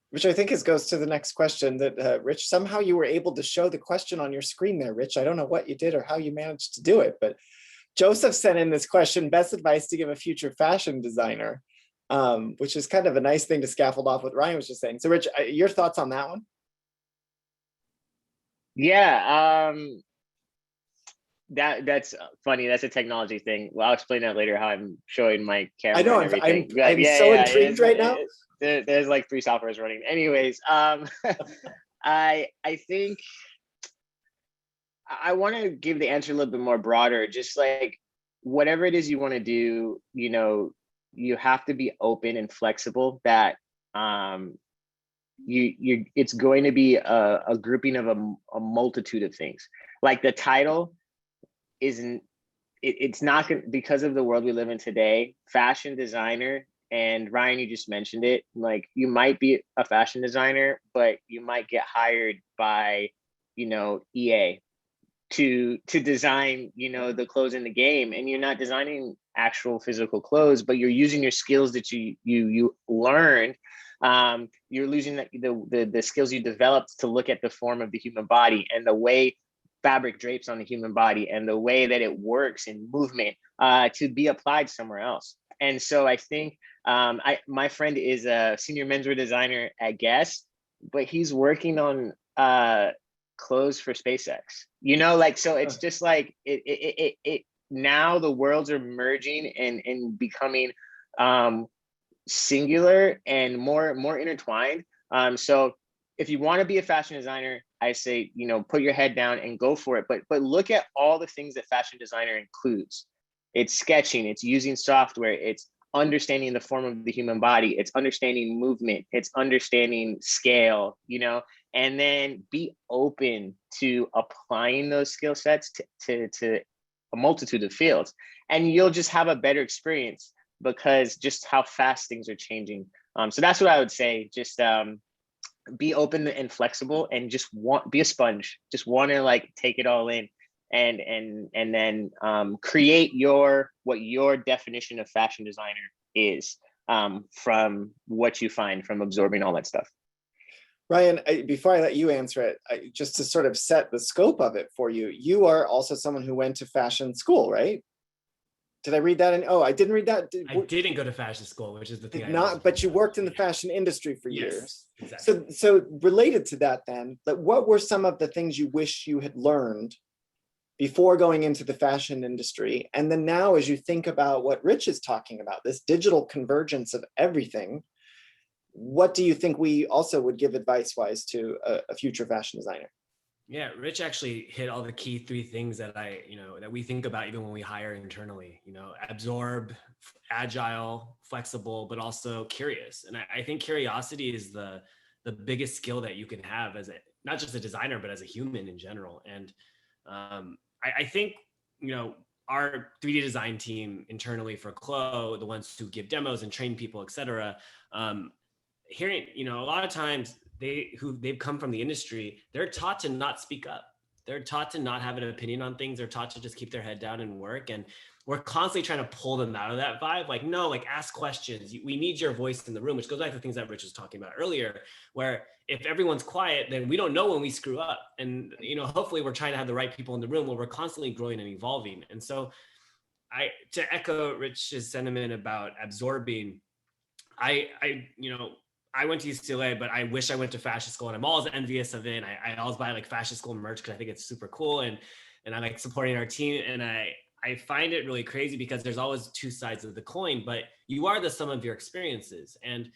Which I think goes to the next question that, Rich, somehow you were able to show the question on your screen there, Rich. I don't know what you did or how you managed to do it, but Joseph sent in this question: best advice to give a future fashion designer, which is kind of a nice thing to scaffold off what Ryan was just saying. So Rich, your thoughts on that one? Yeah, that's funny. That's a technology thing. Well, I'll explain that later, how I'm showing my camera. I know, and everything. I'm so intrigued right now. There's like 3 softwares running. Anyways, I think I want to give the answer a little bit more broader. Just like whatever it is you want to do, you have to be open and flexible. That it's going to be a grouping of a multitude of things. Like the title isn't. It's not going, because of the world we live in today. Fashion designer, and Ryan, you just mentioned it. Like you might be a fashion designer, but you might get hired by EA to design the clothes in the game, and you're not designing actual physical clothes, but you're using your skills that you learned. You're losing the skills you developed to look at the form of the human body and the way fabric drapes on the human body and the way that it works in movement, to be applied somewhere else. And so I think my friend is a senior menswear designer at Guess, but he's working on clothes for SpaceX. So it's just like it now the worlds are merging and becoming singular and more intertwined. So if you want to be a fashion designer, I say put your head down and go for it. But look at all the things that fashion designer includes. It's sketching, it's using software, it's understanding the form of the human body, it's understanding movement, it's understanding scale, and then be open to applying those skill sets to a multitude of fields, and you'll just have a better experience because just how fast things are changing. So that's what I would say. Just be open and flexible, and just be a sponge, just want to like take it all in, and then create what your definition of fashion designer is, from what you find from absorbing all that stuff. Ryan, before I let you answer it, just to sort of set the scope of it for you, you are also someone who went to fashion school, right? Did I read that? Oh, I didn't read that. I didn't go to fashion school, which is the thing. Did not, but you worked in the fashion industry for Yes, years. exactly. So related to that then, what were some of the things you wish you had learned before going into the fashion industry? And then now, as you think about what Rich is talking about, this digital convergence of everything, what do you think we also would give advice-wise to a future fashion designer? Yeah, Rich actually hit all the key three things that that we think about even when we hire internally. Absorb, agile, flexible, but also curious. And I think curiosity is the biggest skill that you can have as not just a designer, but as a human in general. And I think our 3D design team internally for Clo, the ones who give demos and train people, et cetera, hearing, a lot of times they've come from the industry, they're taught to not speak up. They're taught to not have an opinion on things. They're taught to just keep their head down and work. And we're constantly trying to pull them out of that vibe. Like, no, like ask questions. We need your voice in the room, which goes back to things that Rich was talking about earlier, where if everyone's quiet, then we don't know when we screw up. And, hopefully we're trying to have the right people in the room where we're constantly growing and evolving. And so to echo Rich's sentiment about absorbing, I went to UCLA, but I wish I went to fashion school, and I'm always envious of it. And I always buy like fashion school merch because I think it's super cool, and I like supporting our team. And I find it really crazy because there's always two sides of the coin, but you are the sum of your experiences. And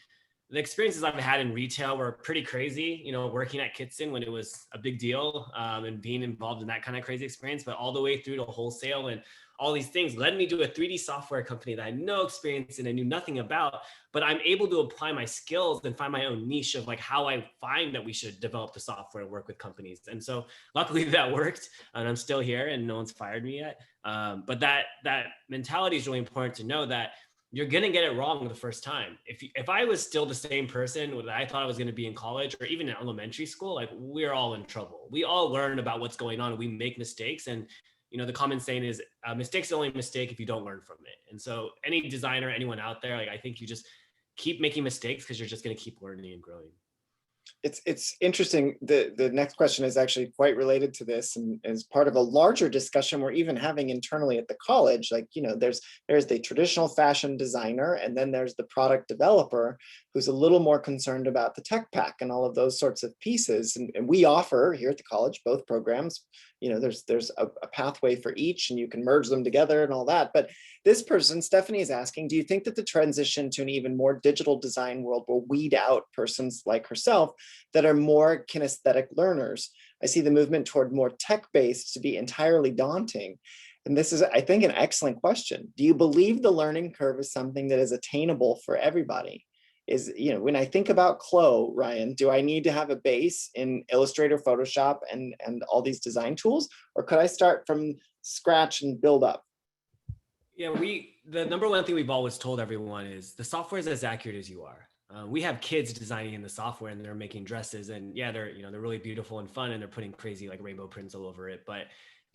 the experiences I've had in retail were pretty crazy, working at Kitson when it was a big deal, and being involved in that kind of crazy experience, but all the way through to wholesale and all these things led me to a 3D software company that I had no experience in and knew nothing about, but I'm able to apply my skills and find my own niche of like how I find that we should develop the software and work with companies. And so luckily that worked, and I'm still here and no one's fired me yet. But that mentality is really important to know, that you're going to get it wrong the first time. If I was still the same person that I thought I was going to be in college or even in elementary school, like we're all in trouble. We all learn about what's going on and we make mistakes. And the common saying is mistakes are only a mistake if you don't learn from it. And so any designer, anyone out there, like I think you just keep making mistakes because you're just going to keep learning and growing. It's interesting. The next question is actually quite related to this, and is part of a larger discussion we're even having internally at the college. Like, there's the traditional fashion designer, and then there's the product developer who's a little more concerned about the tech pack and all of those sorts of pieces. And we offer here at the college both programs. There's a pathway for each, and you can merge them together and all that. But this person, Stephanie, is asking, do you think that the transition to an even more digital design world will weed out persons like herself that are more kinesthetic learners? I see the movement toward more tech-based to be entirely daunting. And this is, I think, an excellent question. Do you believe the learning curve is something that is attainable for everybody? When I think about Clo, Ryan, do I need to have a base in Illustrator, Photoshop, and all these design tools? Or could I start from scratch and build up? Yeah, the number one thing we've always told everyone is the software is as accurate as you are. We have kids designing in the software and they're making dresses, and yeah, they're really beautiful and fun, and they're putting crazy like rainbow prints all over it. But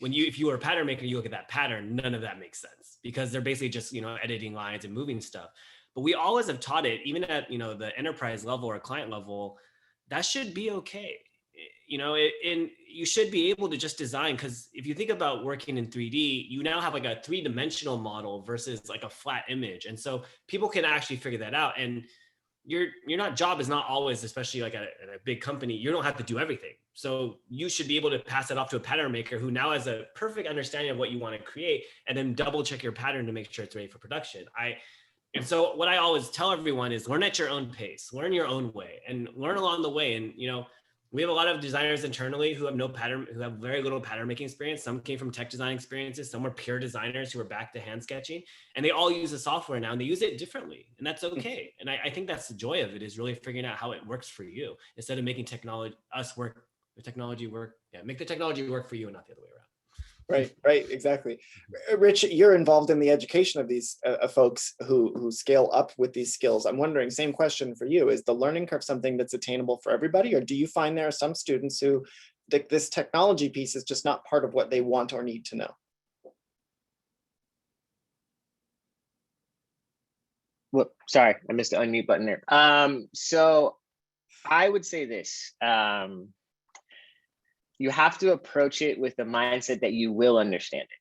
if you were a pattern maker, you look at that pattern, none of that makes sense because they're basically just editing lines and moving stuff. But we always have taught it, even at the enterprise level or client level, that should be okay. And you should be able to just design, because if you think about working in 3D, you now have like a three-dimensional model versus like a flat image. And so people can actually figure that out. And your job is not always, especially like at a big company, you don't have to do everything. So you should be able to pass that off to a pattern maker who now has a perfect understanding of what you want to create, and then double check your pattern to make sure it's ready for production. And so what I always tell everyone is learn at your own pace, learn your own way, and learn along the way. And, we have a lot of designers internally who have very little pattern making experience. Some came from tech design experiences. Some were pure designers who are back to hand sketching, and they all use the software now and they use it differently. And that's okay. And I think that's the joy of it, is really figuring out how it works for you instead of making make the technology work for you and not the other way around. Right, exactly. Rich, you're involved in the education of these folks who scale up with these skills. I'm wondering, same question for you, is the learning curve something that's attainable for everybody, or do you find there are some students who think this technology piece is just not part of what they want or need to know? Whoop, sorry, I missed the unmute button there. So I would say this. You have to approach it with the mindset that you will understand it.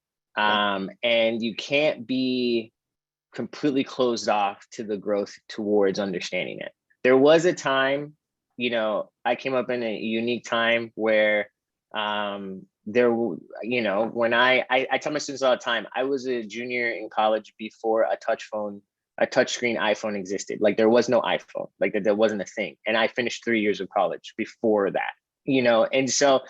And you can't be completely closed off to the growth towards understanding it. There was a time, I came up in a unique time where when I tell my students all the time, I was a junior in college before a touchscreen iPhone existed. Like there was no iPhone, like there wasn't a thing. And I finished 3 years of college before that, and so,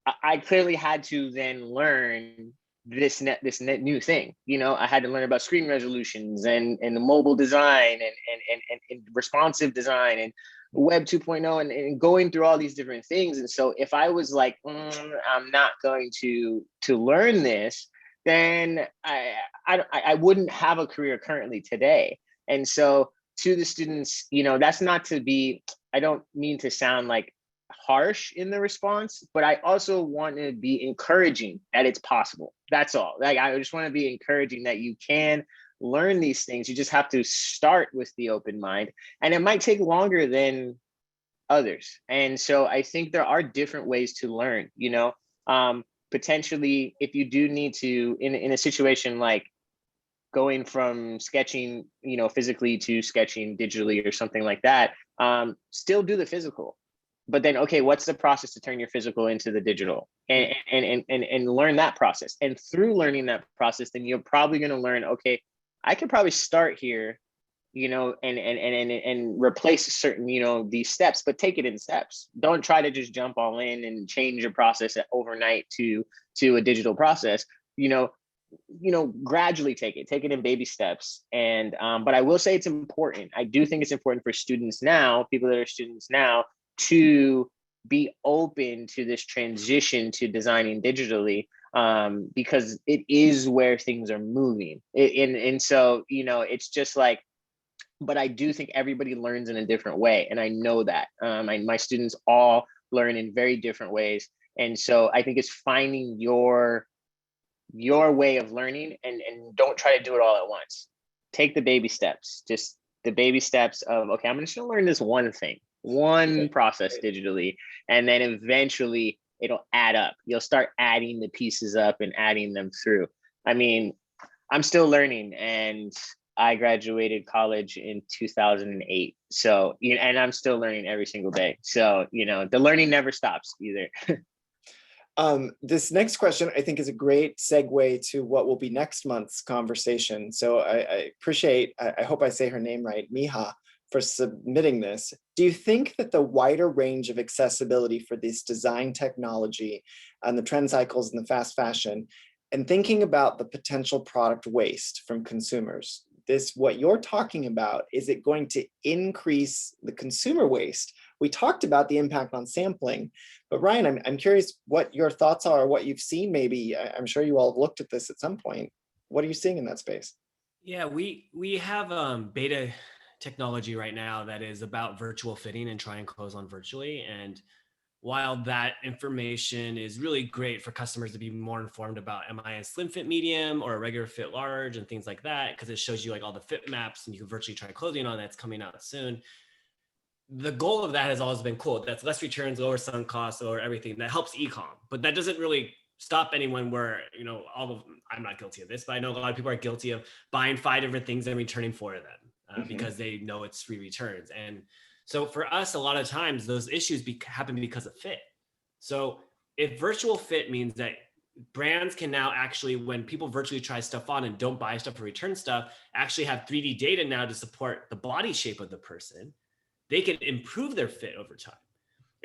I clearly had to then learn this new thing. I had to learn about screen resolutions and mobile design and responsive design and web 2.0 and going through all these different things. And so if I was like, I'm not going to learn this, then I wouldn't have a career currently today. And so to the students, that's not to be, I don't mean to sound like harsh in the response, but I also want to be encouraging that it's possible. That's all. Like, I just want to be encouraging that you can learn these things. You just have to start with the open mind, and it might take longer than others. And so I think there are different ways to learn, potentially if you do need to, in a situation like going from sketching, physically to sketching digitally or something like that, still do the physical. But then, okay, what's the process to turn your physical into the digital, and learn that process. And through learning that process, then you're probably going to learn, okay, I could probably start here, and replace certain, these steps, but take it in steps. Don't try to just jump all in and change your process overnight to a digital process. Gradually take it in baby steps. And but I will say it's important. I do think it's important for students now, people that are students now, to be open to this transition to designing digitally, because it is where things are moving. And so, it's just like, but I do think everybody learns in a different way. And I know that my students all learn in very different ways. And so I think it's finding your way of learning, and don't try to do it all at once. Take the baby steps, just the baby steps of, okay, I'm just gonna learn this one thing, one process digitally, and then eventually it'll add up. You'll start adding the pieces up and adding them through. I mean, I'm still learning, and I graduated college in 2008. So, and I'm still learning every single day. So, the learning never stops either. This next question, I think, is a great segue to what will be next month's conversation. So I appreciate, I hope I say her name right, Miha, for submitting this. Do you think that the wider range of accessibility for this design technology and the trend cycles and the fast fashion, and thinking about the potential product waste from consumers, what you're talking about, is it going to increase the consumer waste? We talked about the impact on sampling, but Ryan, I'm curious what your thoughts are, what you've seen. Maybe I'm sure you all have looked at this at some point. What are you seeing in that space? Yeah, we have beta technology right now that is about virtual fitting and try and close on virtually. And while that information is really great for customers to be more informed about, am I a slim fit medium or a regular fit large and things like that, because it shows you like all the fit maps and you can virtually try clothing on, that's coming out soon. The goal of that has always been cool. That's less returns, lower sunk costs, or everything that helps e-com. But that doesn't really stop anyone where, I'm not guilty of this, but I know a lot of people are guilty of buying 5 different things and returning 4 of them because they know it's free returns. And so for us, a lot of times those issues happen because of fit. So if virtual fit means that brands can now actually, when people virtually try stuff on and don't buy stuff or return stuff, actually have 3D data now to support the body shape of the person, they can improve their fit over time.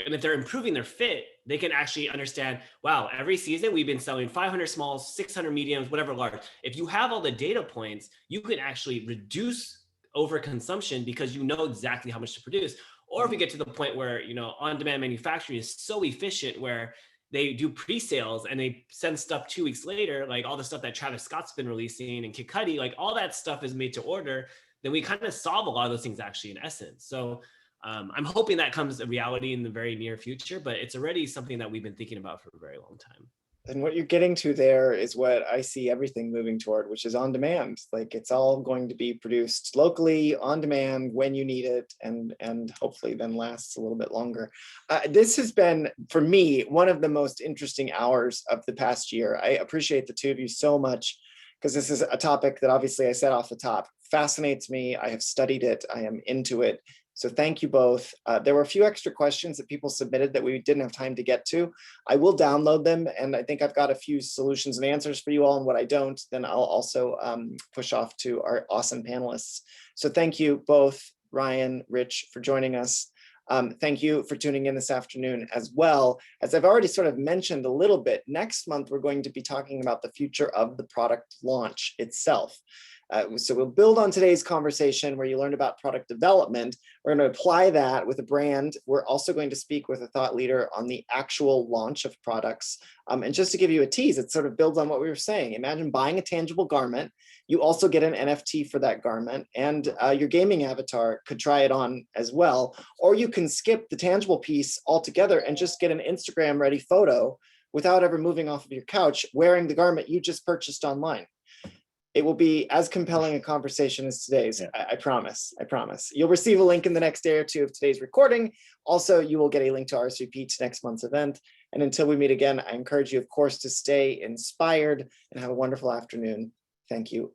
And if they're improving their fit, they can actually understand, wow, every season we've been selling 500 smalls, 600 mediums, whatever large. If you have all the data points, you can actually reduce overconsumption because you know exactly how much to produce. Or if we get to the point where, on-demand manufacturing is so efficient where they do pre-sales and they send stuff 2 weeks later, like all the stuff that Travis Scott's been releasing and Kid Cudi, like all that stuff is made to order, then we kind of solve a lot of those things actually in essence. So I'm hoping that comes a reality in the very near future, but it's already something that we've been thinking about for a very long time. And what you're getting to there is what I see everything moving toward, which is on demand. Like it's all going to be produced locally, on demand, when you need it, and hopefully then lasts a little bit longer. This has been, for me, one of the most interesting hours of the past year. I appreciate the two of you so much, because this is a topic that obviously I said off the top, fascinates me. I have studied it. I am into it. So thank you both. There were a few extra questions that people submitted that we didn't have time to get to. I will download them, and I think I've got a few solutions and answers for you all. And what I don't, then I'll also push off to our awesome panelists. So thank you both, Ryan, Rich, for joining us. Thank you for tuning in this afternoon as well. As I've already sort of mentioned a little bit, next month we're going to be talking about the future of the product launch itself. So we'll build on today's conversation where you learned about product development. We're going to apply that with a brand. We're also going to speak with a thought leader on the actual launch of products. And just to give you a tease, it sort of builds on what we were saying. Imagine buying a tangible garment. You also get an NFT for that garment, and your gaming avatar could try it on as well. Or you can skip the tangible piece altogether and just get an Instagram ready photo without ever moving off of your couch wearing the garment you just purchased online. It will be as compelling a conversation as today's. Yeah. I promise. I promise. You'll receive a link in the next day or two of today's recording. Also, you will get a link to RSVP to next month's event. And until we meet again, I encourage you, of course, to stay inspired and have a wonderful afternoon. Thank you again.